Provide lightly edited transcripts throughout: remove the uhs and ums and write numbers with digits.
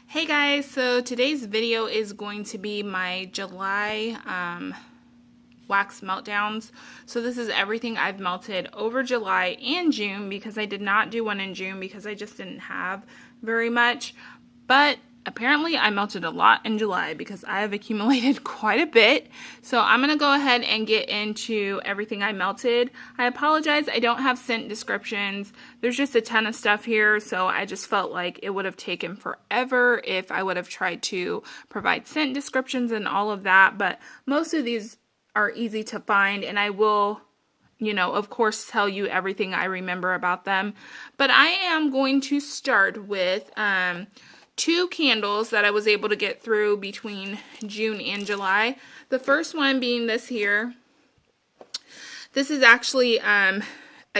Hey guys, so today's video is going to be my July wax meltdowns. So this is everything I've melted over July and June because I did not do one in June because I just didn't have very much. But apparently I melted a lot in July because I have accumulated quite a bit. So I'm going to go ahead and get into everything I melted. I apologize, I don't have scent descriptions. There's just a ton of stuff here, so I just felt like it would have taken forever if I would have tried to provide scent descriptions and all of that. But most of these are easy to find, and I will, of course, tell you everything I remember about them. But I am going to start with two candles that I was able to get through between June and July. The first one being this here. This is actually a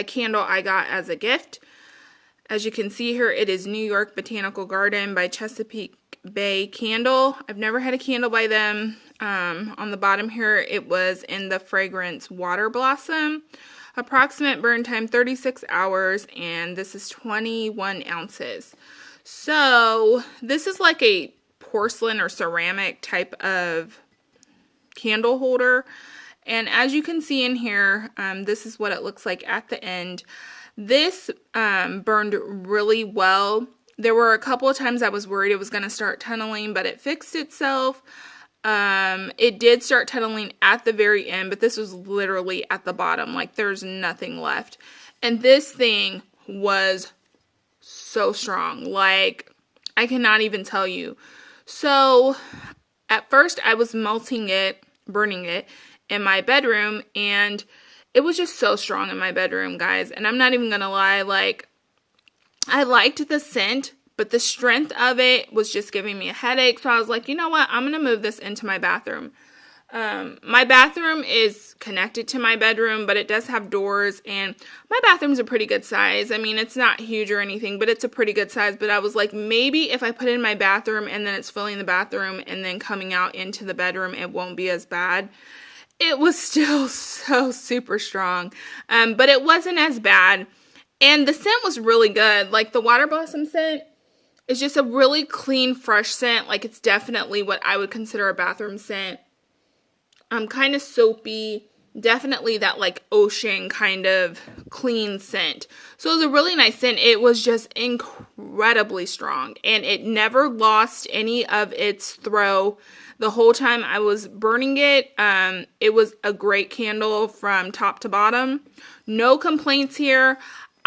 candle I got as a gift. As you can see here, it is New York Botanical Garden by Chesapeake Bay Candle. I've never had a candle by them. On the bottom here, it was in the fragrance Water Blossom. Approximate burn time 36 hours, and this is 21 ounces. So this is like a porcelain or ceramic type of candle holder. And as you can see in here, this is what it looks like at the end. This burned really well. There were a couple of times I was worried it was going to start tunneling, but it fixed itself. It did start tunneling at the very end, but this was literally at the bottom. Like, there's nothing left. And this thing was so strong. Like, I cannot even tell you. So, at first, I was melting it, burning it in my bedroom, and it was just so strong in my bedroom, guys. And I'm not even gonna lie, like, I liked the scent, but the strength of it was just giving me a headache. So I was like, you know what? I'm going to move this into my bathroom. My bathroom is connected to my bedroom, but it does have doors, and my bathroom's a pretty good size. I mean, it's not huge or anything, but it's a pretty good size. But I was like, maybe if I put it in my bathroom and then it's filling the bathroom and then coming out into the bedroom, it won't be as bad. It was still so super strong, but it wasn't as bad. And the scent was really good. Like, the Water Blossom scent is just a really clean, fresh scent. Like, it's definitely what I would consider a bathroom scent. Kind of soapy. Definitely that, like, ocean kind of clean scent. So it was a really nice scent. It was just incredibly strong. And it never lost any of its throw. The whole time I was burning it, it was a great candle from top to bottom. No complaints here.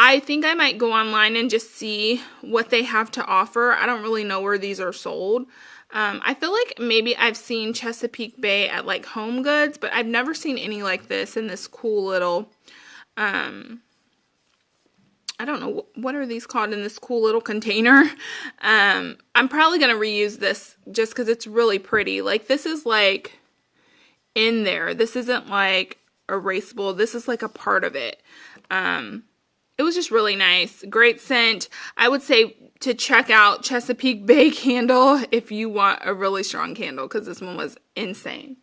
I think I might go online and just see what they have to offer. I don't really know where these are sold. I feel like maybe I've seen Chesapeake Bay at like Home Goods, but I've never seen any like this in this cool little, I don't know, what are these called in this cool little container? I'm probably going to reuse this just because it's really pretty. Like, this is like in there. This isn't like erasable. This is like a part of it. It was just really nice. Great scent. I would say to check out Chesapeake Bay Candle if you want a really strong candle, because this one was insane.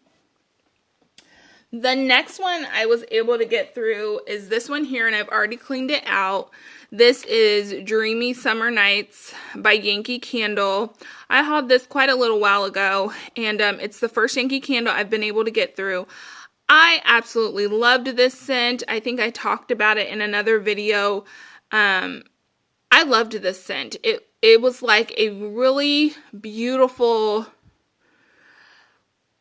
The next one I was able to get through is this one here, and I've already cleaned it out. This is Dreamy Summer Nights by Yankee Candle. I hauled this quite a little while ago, and it's the first Yankee Candle I've been able to get through. I absolutely loved this scent. I think I talked about it in another video. I loved this scent. It was like a really beautiful,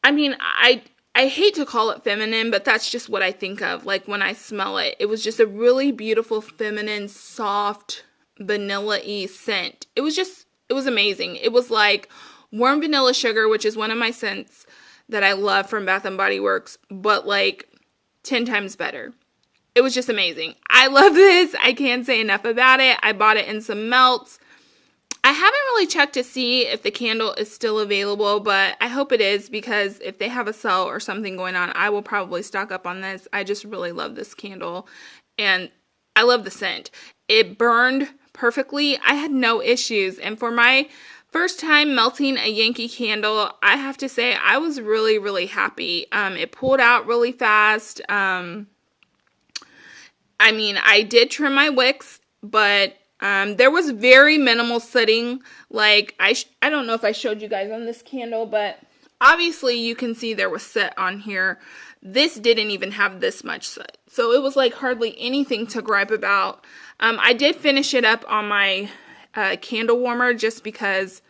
I mean, I hate to call it feminine, but that's just what I think of. Like, when I smell it, it was just a really beautiful, feminine, soft, vanilla-y scent. It was amazing. It was like warm vanilla sugar, which is one of my scents that I love from Bath & Body Works, but like 10 times better. It was just amazing. I love this. I can't say enough about it. I bought it in some melts. I haven't really checked to see if the candle is still available, but I hope it is, because if they have a sale or something going on, I will probably stock up on this. I just really love this candle, and I love the scent. It burned perfectly. I had no issues, and for my first time melting a Yankee candle, I have to say I was really, really happy. It pulled out really fast. I mean, I did trim my wicks, but There was very minimal sitting. Like, I don't know if I showed you guys on this candle, but obviously you can see there was soot on here. This didn't even have this much soot. So it was like hardly anything to gripe about. I did finish it up on my candle warmer just because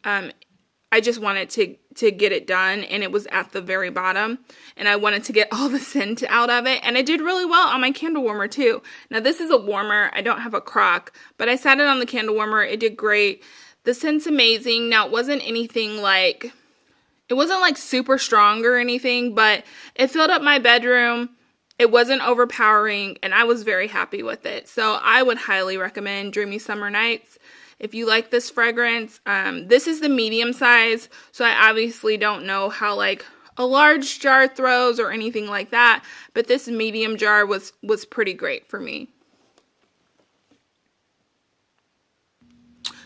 I just wanted to get it done, and it was at the very bottom, and I wanted to get all the scent out of it, and it did really well on my candle warmer too. Now this is a warmer, I don't have a crock, but I sat it on the candle warmer, it did great. The scent's amazing. Now it wasn't anything like, it wasn't like super strong or anything, but it filled up my bedroom. It wasn't overpowering, and I was very happy with it. So I would highly recommend Dreamy Summer Nights. If you like this fragrance, this is the medium size, so I obviously don't know how like a large jar throws or anything like that, but this medium jar was pretty great for me.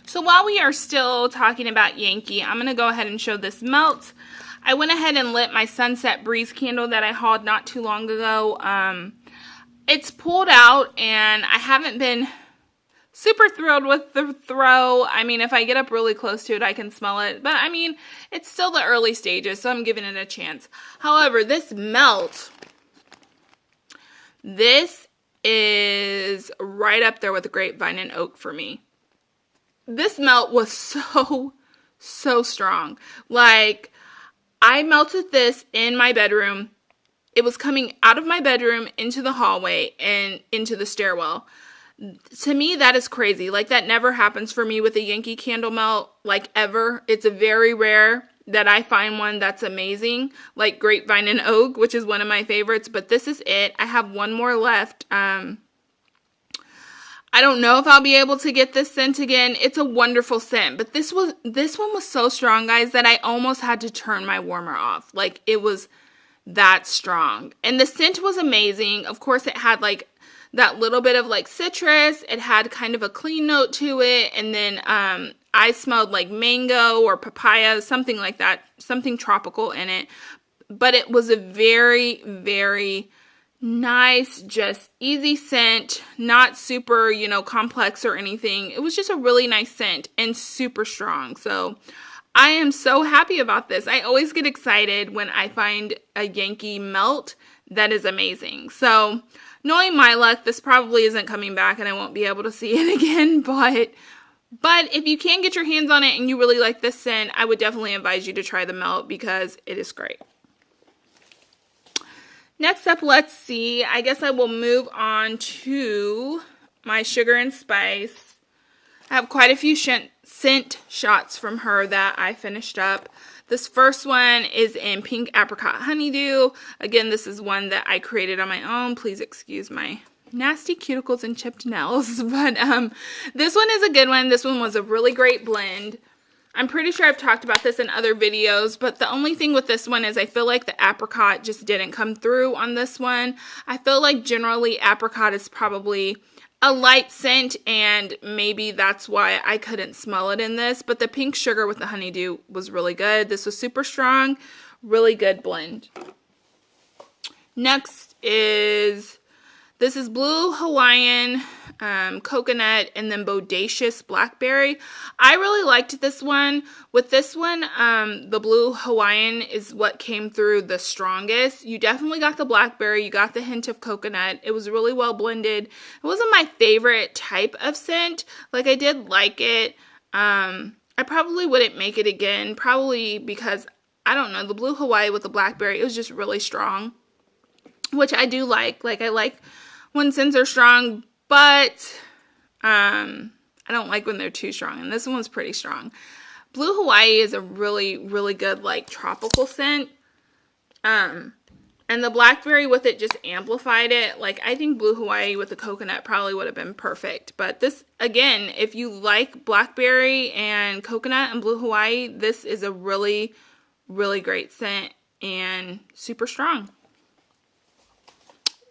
So while we are still talking about Yankee, I'm going to go ahead and show this melt. I went ahead and lit my Sunset Breeze candle that I hauled not too long ago. It's pulled out, and I haven't been super thrilled with the throw. I mean, if I get up really close to it, I can smell it. But, I mean, it's still the early stages, so I'm giving it a chance. However, this melt, this is right up there with the grapevine and oak for me. This melt was so strong. Like, I melted this in my bedroom. It was coming out of my bedroom into the hallway and into the stairwell. To me, that is crazy. Like, that never happens for me with a Yankee candle melt, like, ever. It's very rare that I find one that's amazing, like Grapevine and Oak, which is one of my favorites, but this is it. I have one more left. I don't know if I'll be able to get this scent again. It's a wonderful scent, but this one was so strong, guys, that I almost had to turn my warmer off. Like, it was that strong. And the scent was amazing. Of course, it had, like, that little bit of like citrus. It had kind of a clean note to it, and then I smelled like mango or papaya, something like that, something tropical in it. But it was a very, very nice, just easy scent, not super, complex or anything. It was just a really nice scent and super strong. So I am so happy about this. I always get excited when I find a Yankee melt that is amazing. So knowing my luck, this probably isn't coming back and I won't be able to see it again, but if you can get your hands on it and you really like this scent, I would definitely advise you to try the melt because it is great. Next up, let's see. I guess I will move on to my Sugar and Spice. I have quite a few scent shots from her that I finished up. This first one is in Pink Apricot Honeydew. Again, this is one that I created on my own. Please excuse my nasty cuticles and chipped nails. But this one is a good one. This one was a really great blend. I'm pretty sure I've talked about this in other videos, but the only thing with this one is I feel like the apricot just didn't come through on this one. I feel like generally apricot is probably a light scent, and maybe that's why I couldn't smell it in this, but the pink sugar with the honeydew was really good. This was super strong, really good blend. Next is, this is Blue Hawaiian Coconut, and then Bodacious Blackberry. I really liked this one. With this one, the Blue Hawaiian is what came through the strongest. You definitely got the blackberry. You got the hint of coconut. It was really well blended. It wasn't my favorite type of scent. Like, I did like it. I probably wouldn't make it again. Probably because, I don't know, the Blue Hawaii with the blackberry, it was just really strong. Which I do like. Like, I like when scents are strong, but I don't like when they're too strong, and this one was pretty strong. Blue Hawaii is a really, really good, like, tropical scent, and the blackberry with it just amplified it. Like, I think Blue Hawaii with the coconut probably would have been perfect, but this, again, if you like blackberry and coconut and Blue Hawaii, this is a really, really great scent and super strong.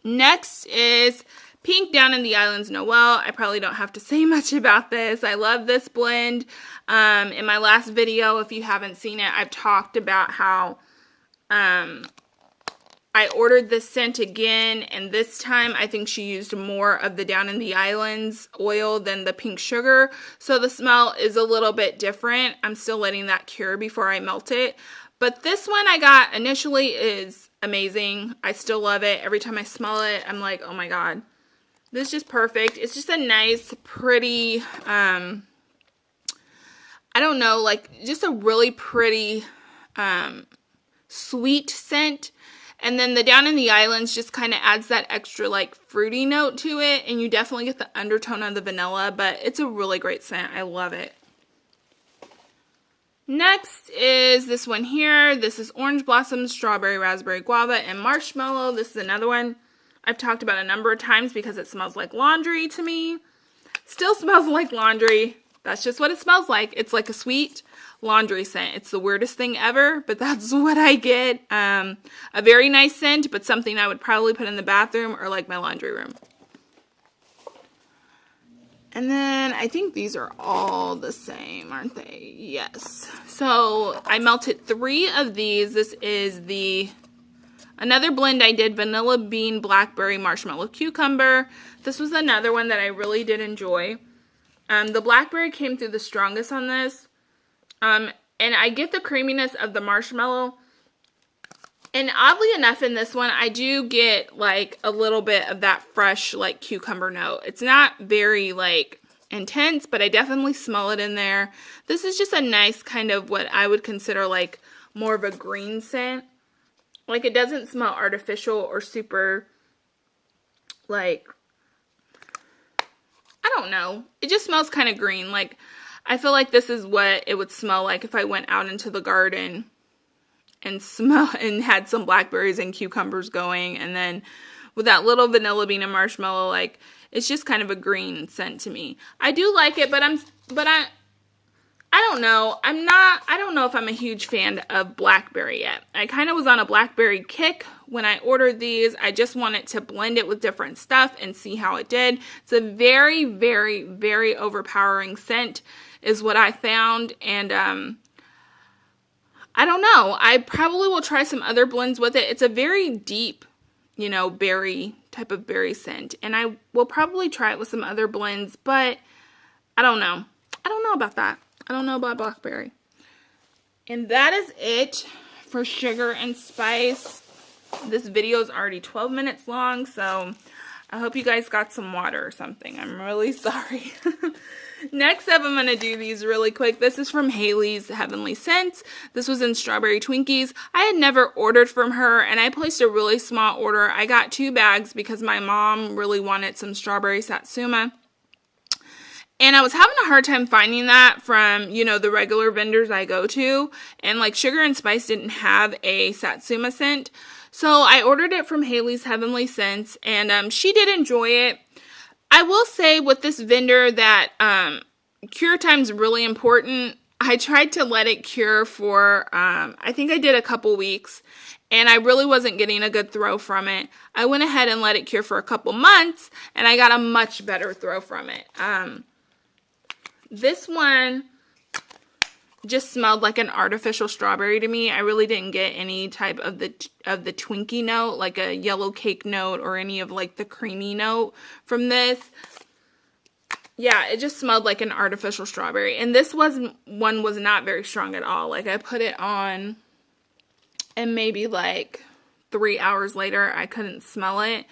Next is Pink Down in the Islands Noel. I probably don't have to say much about this. I love this blend. In my last video, if you haven't seen it, I've talked about how I I ordered this scent again, and this time I think she used more of the Down in the Islands oil than the pink sugar. So the smell is a little bit different. I'm still letting that cure before I melt it. But this one I got initially is amazing. I still love it. Every time I smell it, I'm like, oh my God. This is just perfect. It's just a nice, pretty, I don't know, like just a really pretty, sweet scent. And then the Down in the Islands just kind of adds that extra like fruity note to it. And you definitely get the undertone of the vanilla, but it's a really great scent. I love it. Next is this one here. This is Orange Blossom, Strawberry, Raspberry, Guava, and Marshmallow. This is another one I've talked about a number of times because it smells like laundry to me. Still smells like laundry. That's just what it smells like. It's like a sweet laundry scent. It's the weirdest thing ever, but that's what I get. A very nice scent, but something I would probably put in the bathroom or like my laundry room. And then I think these are all the same, aren't they? Yes. So I melted 3 of these. This is another blend I did, Vanilla Bean, Blackberry, Marshmallow, Cucumber. This was another one that I really did enjoy. The blackberry came through the strongest on this. And I get the creaminess of the marshmallow. And oddly enough in this one, I do get like a little bit of that fresh like cucumber note. It's not very like intense, but I definitely smell it in there. This is just a nice kind of what I would consider like more of a green scent. Like it doesn't smell artificial or super like, I don't know. It just smells kind of green. Like I feel like this is what it would smell like if I went out into the garden and had some blackberries and cucumbers going, and then with that little vanilla bean and marshmallow, like it's just kind of a green scent to me. I do like it, but I don't know. I don't know if I'm a huge fan of blackberry yet. I kind of was on a blackberry kick when I ordered these. I just wanted to blend it with different stuff and see how it did. It's a very, very, very overpowering scent is what I found, and I don't know. I probably will try some other blends with it. It's a very deep, berry type of berry scent. And I will probably try it with some other blends, but I don't know. I don't know about that. I don't know about blackberry. And that is it for sugar and spice. This video is already 12 minutes long, so I hope you guys got some water or something. I'm really sorry. Next up, I'm going to do these really quick. This is from Haley's Heavenly Scents. This was in Strawberry Twinkies. I had never ordered from her, and I placed a really small order. I got 2 bags because my mom really wanted some strawberry satsuma. And I was having a hard time finding that from, the regular vendors I go to. And like Sugar and Spice didn't have a satsuma scent. So I ordered it from Haley's Heavenly Scents, and she did enjoy it. I will say with this vendor that cure time's really important. I tried to let it cure for, I think I did a couple weeks, and I really wasn't getting a good throw from it. I went ahead and let it cure for a couple months, and I got a much better throw from it. This one just smelled like an artificial strawberry to me. I really didn't get any type of the Twinkie note, like a yellow cake note or any of like the creamy note from this. Yeah, it just smelled like an artificial strawberry. And this one was not very strong at all. Like I put it on and maybe like 3 hours later I couldn't smell it.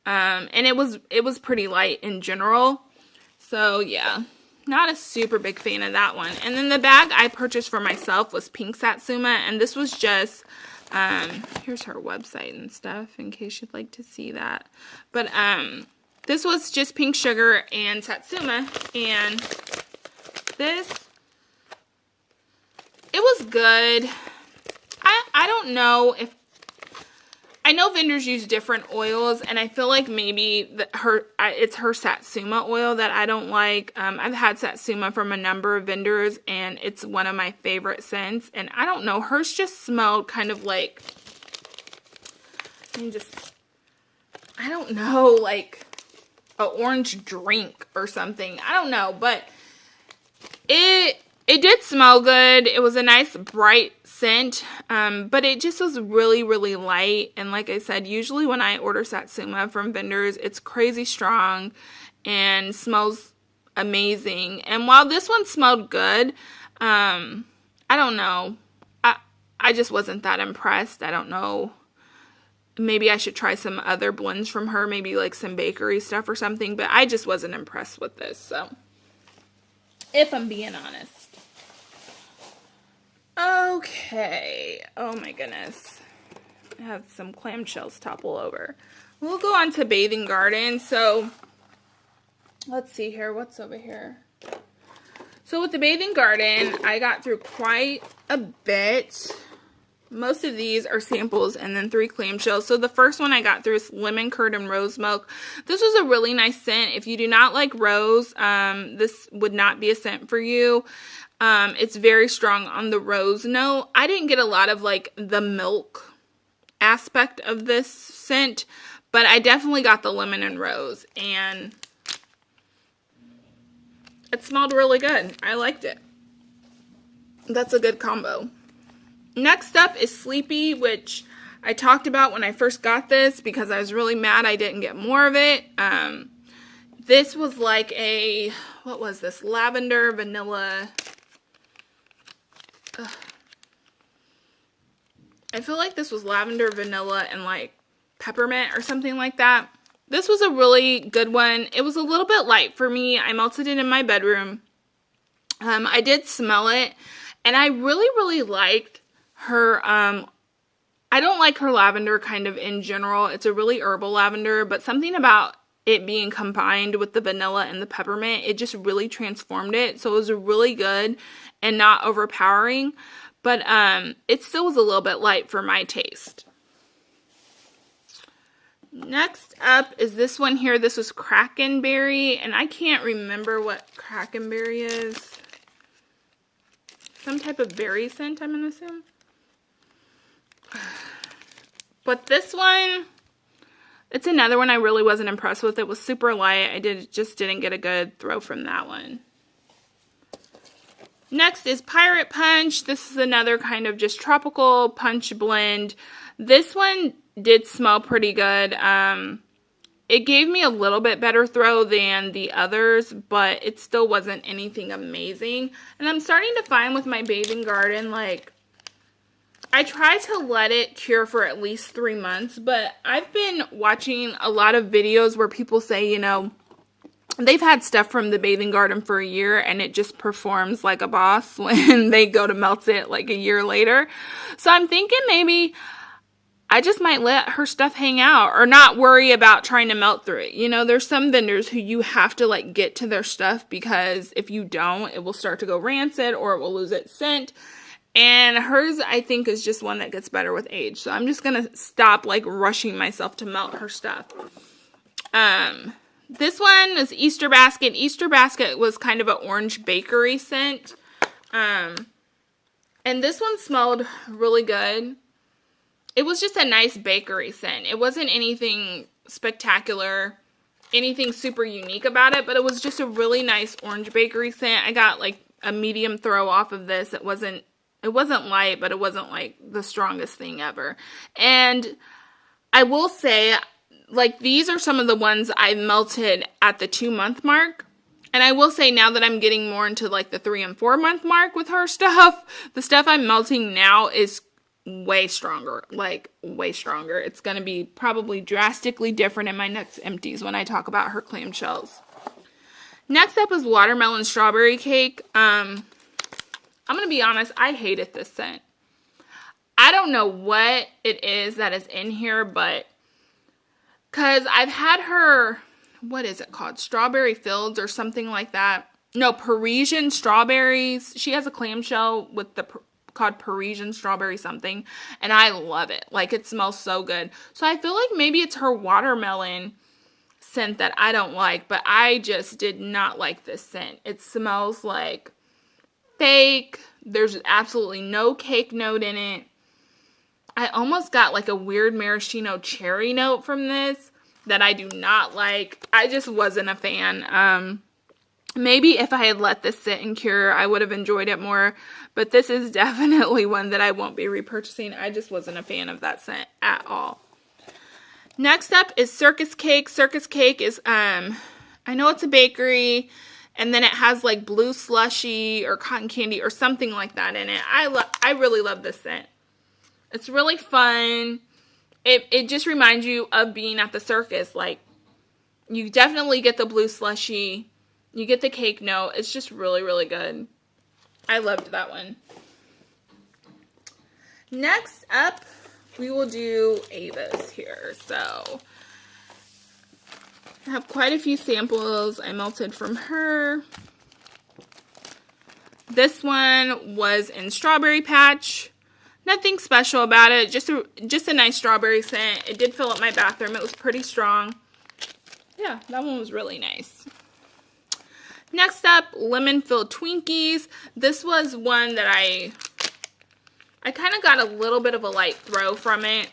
And it was pretty light in general. So yeah. Not a super big fan of that one. And then the bag I purchased for myself was Pink Satsuma. And this was just, here's her website and stuff in case you'd like to see that. But this was just pink sugar and Satsuma. And this, it was good. I don't know if, I know vendors use different oils, and I feel like maybe it's her Satsuma oil that I don't like. I've had Satsuma from a number of vendors, and it's one of my favorite scents. And I don't know, hers just smelled kind of like, I don't know, like an orange drink or something. I don't know, but it did smell good. It was a nice bright scent, but it just was really, really light. And like I said, usually when I order Satsuma from vendors, it's crazy strong and smells amazing. And while this one smelled good, I don't know. I just wasn't that impressed. I don't know. Maybe I should try some other blends from her, maybe like some bakery stuff or something, but I just wasn't impressed with this, so if I'm being honest. Okay, oh my goodness, I had some clamshells topple over. We'll go on to Bathing Garden. So let's see here, what's over here? So with the Bathing Garden, I got through quite a bit. Most of these are samples and then 3 clamshells. So the first one I got through is Lemon Curd and Rose Milk. This was a really nice scent. If you do not like rose, this would not be a scent for you. It's very strong on the rose note. I didn't get a lot of like the milk aspect of this scent, but I definitely got the lemon and rose, and it smelled really good. I liked it. That's a good combo. Next up is Sleepy, which I talked about when I first got this because I was really mad I didn't get more of it. This was like a, what was this? Lavender, vanilla. Ugh. I feel like this was lavender, vanilla, and like peppermint or something like that. This was a really good one. It was a little bit light for me. I melted it in my bedroom. I did smell it, and I really, really liked her. I don't like her lavender kind of in general. It's a really herbal lavender, but something about it being combined with the vanilla and the peppermint, it just really transformed it. So it was really good and not overpowering, but it still was a little bit light for my taste. Next up is this one here. This was Crackenberry, and I can't remember what Crackenberry is. Some type of berry scent, I'm going to assume. But this one, it's another one I really wasn't impressed with. It was super light. I just didn't get a good throw from that one. Next is Pirate Punch. This is another kind of just tropical punch blend. This one did smell pretty good. It gave me a little bit better throw than the others, but it still wasn't anything amazing. And I'm starting to find with my Bathing Garden, like, I try to let it cure for at least 3 months, but I've been watching a lot of videos where people say, you know, they've had stuff from the Bathing Garden for a year and it just performs like a boss when they go to melt it like a year later. So I'm thinking maybe I just might let her stuff hang out or not worry about trying to melt through it. You know, there's some vendors who you have to like get to their stuff because if you don't, it will start to go rancid or it will lose its scent. And hers, I think, is just one that gets better with age. So I'm just going to stop like rushing myself to melt her stuff. This one is Easter Basket. Easter Basket was kind of an orange bakery scent. And this one smelled really good. It was just a nice bakery scent. It wasn't anything spectacular, anything super unique about it, but it was just a really nice orange bakery scent. I got like a medium throw off of this. It wasn't light, but it wasn't like the strongest thing ever. And I will say, like, these are some of the ones I melted at the 2-month mark. And I will say now that I'm getting more into like the 3 and 4 month mark with her stuff, the stuff I'm melting now is way stronger, like way stronger. It's going to be probably drastically different in my next empties when I talk about her clamshells. Next up is Watermelon Strawberry Cake. I'm going to be honest, I hated this scent. I don't know what it is that is in here, but because I've had her, what is it called? Strawberry Fields or something like that. No, Parisian Strawberries. She has a clamshell with the called Parisian Strawberry something, and I love it. Like, it smells so good. So I feel like maybe it's her watermelon scent that I don't like, but I just did not like this scent. It smells like fake. There's absolutely no cake note in it. I almost got like a weird maraschino cherry note from this that I do not like. I just wasn't a fan. Maybe if I had let this sit and cure, I would have enjoyed it more. But this is definitely one that I won't be repurchasing. I just wasn't a fan of that scent at all. Next up is Circus Cake. Circus Cake is, I know it's a bakery, and then it has like blue slushy or cotton candy or something like that in it. I really love this scent. It's really fun. It just reminds you of being at the circus. Like, you definitely get the blue slushy. You get the cake note. It's just really, really good. I loved that one. Next up, we will do Ava's here. So, I have quite a few samples I melted from her. This one was in Strawberry Patch. Nothing special about it. Just a nice strawberry scent. It did fill up my bathroom. It was pretty strong. Yeah, that one was really nice. Next up, Lemon Filled Twinkies. This was one that I kind of got a little bit of a light throw from it.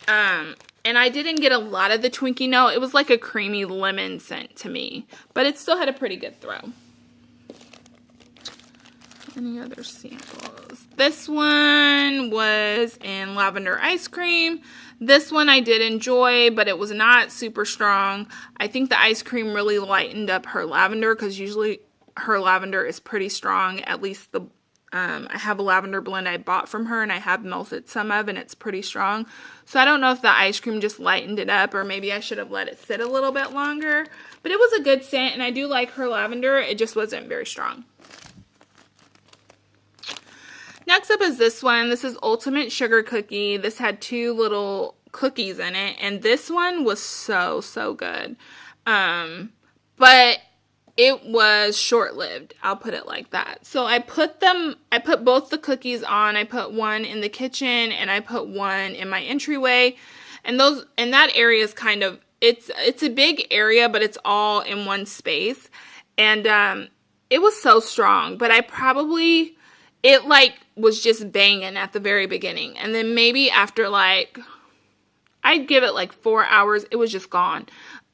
And I didn't get a lot of the Twinkie note. It was like a creamy lemon scent to me. But it still had a pretty good throw. Any other samples? This one was in Lavender Ice Cream. This one I did enjoy, but it was not super strong. I think the ice cream really lightened up her lavender, because usually her lavender is pretty strong. At least I have a lavender blend I bought from her, and I have melted some of, and it's pretty strong. So I don't know if the ice cream just lightened it up, or maybe I should have let it sit a little bit longer. But it was a good scent, and I do like her lavender. It just wasn't very strong. Next up is this one. This is Ultimate Sugar Cookie. This had 2 little cookies in it, and this one was so, so good. But it was short-lived. I'll put it like that. So I put both the cookies on. I put one in the kitchen, and I put one in my entryway. And that area is kind of, it's a big area, but it's all in one space. And it was so strong, but it like was just banging at the very beginning. And then maybe after like, I'd give it like 4 hours, it was just gone.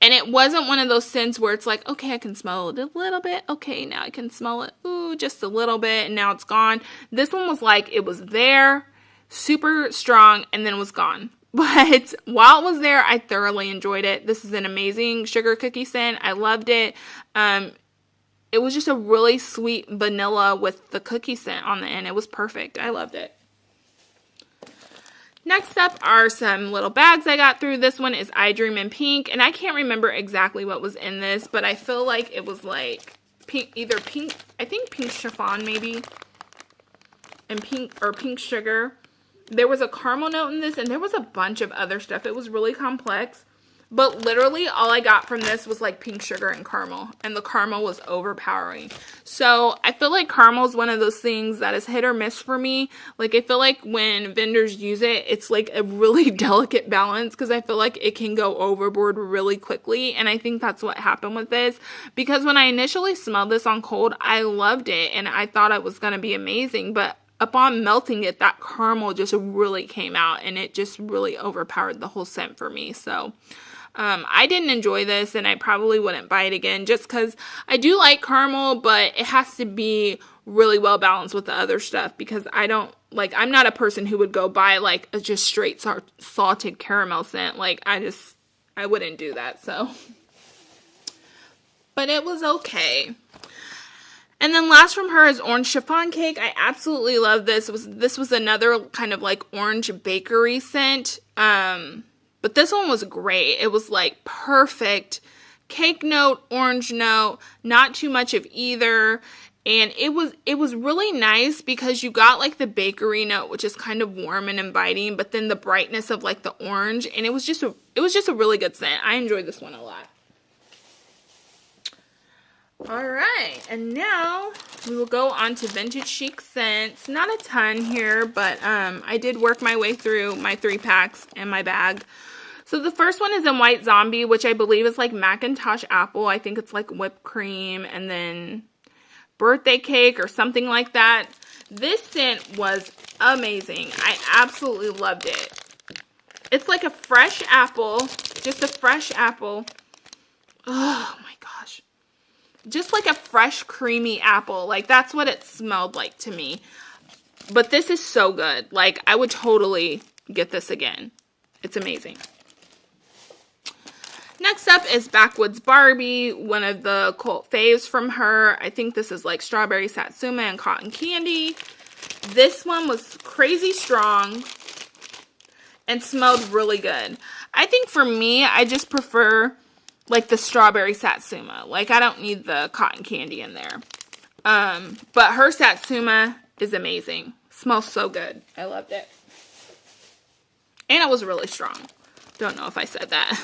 And it wasn't one of those scents where it's like, okay, I can smell it a little bit. Okay, now I can smell it. Ooh, just a little bit, and now it's gone. This one was like, it was there, super strong, and then it was gone. But while it was there, I thoroughly enjoyed it. This is an amazing sugar cookie scent. I loved it. It was just a really sweet vanilla with the cookie scent on the end. It was perfect. I loved it. Next up are some little bags I got through. This one is I Dream in Pink. And I can't remember exactly what was in this, but I feel like it was like pink, either pink, I think pink chiffon maybe, and pink sugar. There was a caramel note in this, and there was a bunch of other stuff. It was really complex. But literally all I got from this was like pink sugar and caramel. And the caramel was overpowering. So I feel like caramel is one of those things that is hit or miss for me. Like I feel like when vendors use it, it's like a really delicate balance. Because I feel like it can go overboard really quickly. And I think that's what happened with this. Because when I initially smelled this on cold, I loved it. And I thought it was going to be amazing. But upon melting it, that caramel just really came out. And it just really overpowered the whole scent for me. So I didn't enjoy this, and I probably wouldn't buy it again just because I do like caramel, but it has to be really well balanced with the other stuff, because I'm not a person who would go buy like a just straight salted caramel scent. Like I wouldn't do that. So, but it was okay. And then last from her is Orange Chiffon Cake. I absolutely love this. This was another kind of like orange bakery scent. But this one was great. It was like perfect cake note, orange note, not too much of either. And it was really nice because you got like the bakery note, which is kind of warm and inviting, but then the brightness of like the orange, and it was just a really good scent. I enjoyed this one a lot. All right, and now we will go on to Vintage Chic scents. Not a ton here, but I did work my way through my 3 packs and my bag. So the first one is in White Zombie, which I believe is like Macintosh apple. I think it's like whipped cream and then birthday cake or something like that. This scent was amazing. I absolutely loved it. It's like a fresh apple, just a fresh apple. Oh my gosh. just like a fresh creamy apple. Like that's what it smelled like to me. But this is so good. Like I would totally get this again. It's amazing. Next up is Backwoods Barbie, one of the cult faves from her. I think this is like strawberry satsuma and cotton candy. This one was crazy strong and smelled really good. I think for me, I just prefer like the strawberry satsuma. Like I don't need the cotton candy in there. But her satsuma is amazing. Smells so good. I loved it. And it was really strong. Don't know if I said that.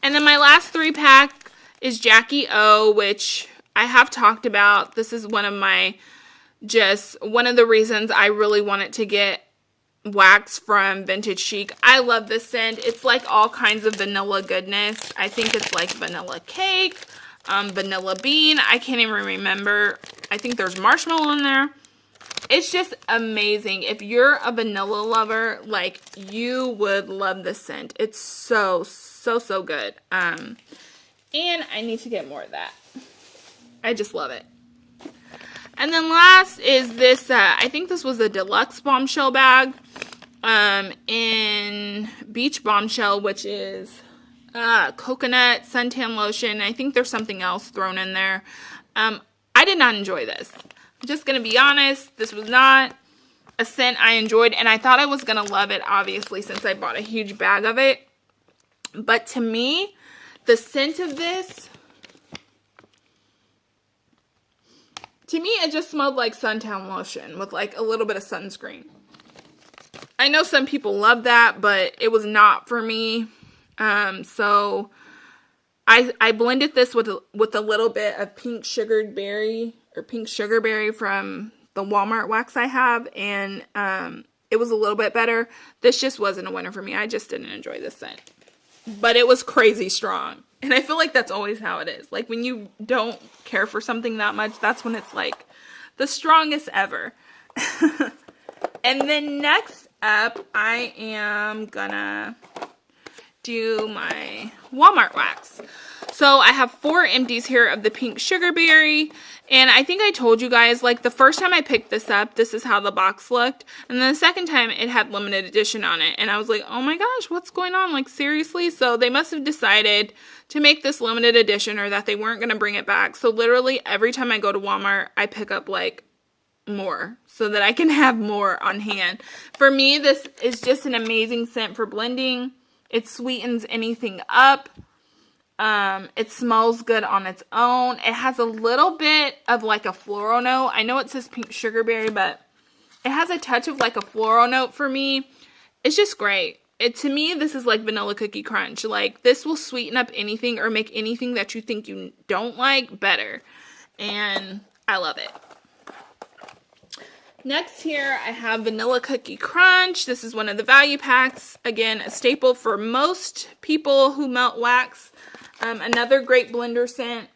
And then my last 3-pack is Jackie O, which I have talked about. This is one of the reasons I really wanted to get wax from Vintage Chic. I love this scent. It's like all kinds of vanilla goodness. I think it's like vanilla cake, vanilla bean. I can't even remember. I think there's marshmallow in there. It's just amazing. If you're a vanilla lover, like you would love this scent. It's so good. And I need to get more of that. I just love it. And then last is this, I think this was a deluxe bombshell bag in Beach Bombshell, which is coconut suntan lotion. I think there's something else thrown in there. I did not enjoy this. I'm just going to be honest. This was not a scent I enjoyed, and I thought I was going to love it, obviously, since I bought a huge bag of it. But to me, the scent of this, to me, it just smelled like suntan lotion with like a little bit of sunscreen. I know some people love that, but it was not for me. So I blended this with a little bit of pink sugar berry from the Walmart wax I have, and it was a little bit better. This just wasn't a winner for me. I just didn't enjoy this scent. But it was crazy strong. And I feel like that's always how it is. Like when you don't care for something that much, that's when it's like the strongest ever. And then next up, I am gonna do my Walmart wax. So I have 4 empties here of the pink sugar berry. And I think I told you guys, like the first time I picked this up, this is how the box looked. And then the second time it had limited edition on it. And I was like, oh my gosh, what's going on? Like seriously? So they must have decided to make this limited edition, or that they weren't going to bring it back. So literally every time I go to Walmart, I pick up like more so that I can have more on hand. For me, this is just an amazing scent for blending. It sweetens anything up. It smells good on its own. It has a little bit of like a floral note. I know it says pink sugar berry, but it has a touch of like a floral note for me. It's just great. To me, this is like vanilla cookie crunch. Like this will sweeten up anything or make anything that you think you don't like better. And I love it. Next here, I have Vanilla Cookie Crunch. This is one of the value packs. Again, a staple for most people who melt wax. Another great blender scent.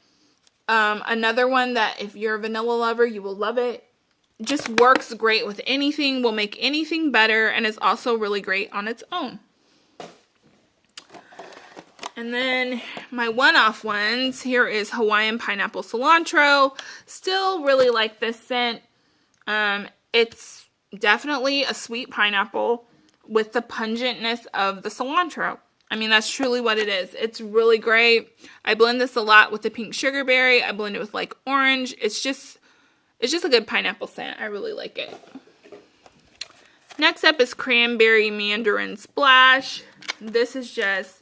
Another one that if you're a vanilla lover, you will love it. Just works great with anything, will make anything better, and is also really great on its own. And then my one-off ones, here is Hawaiian Pineapple Cilantro. Still really like this scent. It's definitely a sweet pineapple with the pungentness of the cilantro. I mean, that's truly what it is. It's really great. I blend this a lot with the pink sugar berry. I blend it with like orange. It's just a good pineapple scent. I really like it. Next up is Cranberry Mandarin Splash. This is just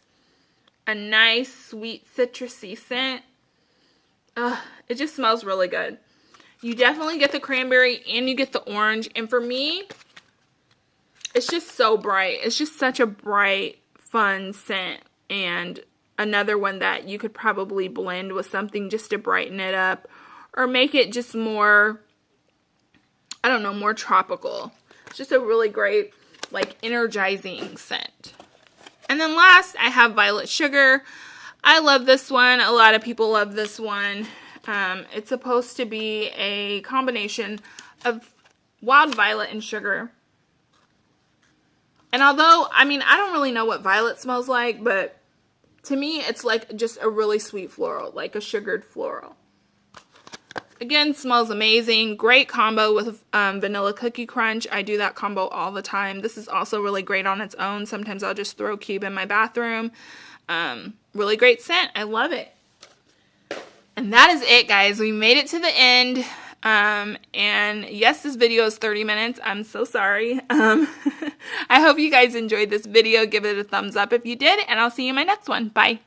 a nice, sweet, citrusy scent. It just smells really good. You definitely get the cranberry and you get the orange. And for me, it's just so bright. It's just such a bright, fun scent. And another one that you could probably blend with something just to brighten it up. Or make it just more, I don't know, more tropical. It's just a really great, like, energizing scent. And then last, I have Violet Sugar. I love this one. A lot of people love this one. It's supposed to be a combination of wild violet and sugar. And although, I mean, I don't really know what violet smells like, but to me, it's like just a really sweet floral, like a sugared floral. Again, smells amazing. Great combo with vanilla cookie crunch. I do that combo all the time. This is also really great on its own. Sometimes I'll just throw Cube in my bathroom. Really great scent. I love it. And that is it, guys. We made it to the end. And yes, this video is 30 minutes. I'm so sorry. I hope you guys enjoyed this video. Give it a thumbs up if you did, and I'll see you in my next one. Bye.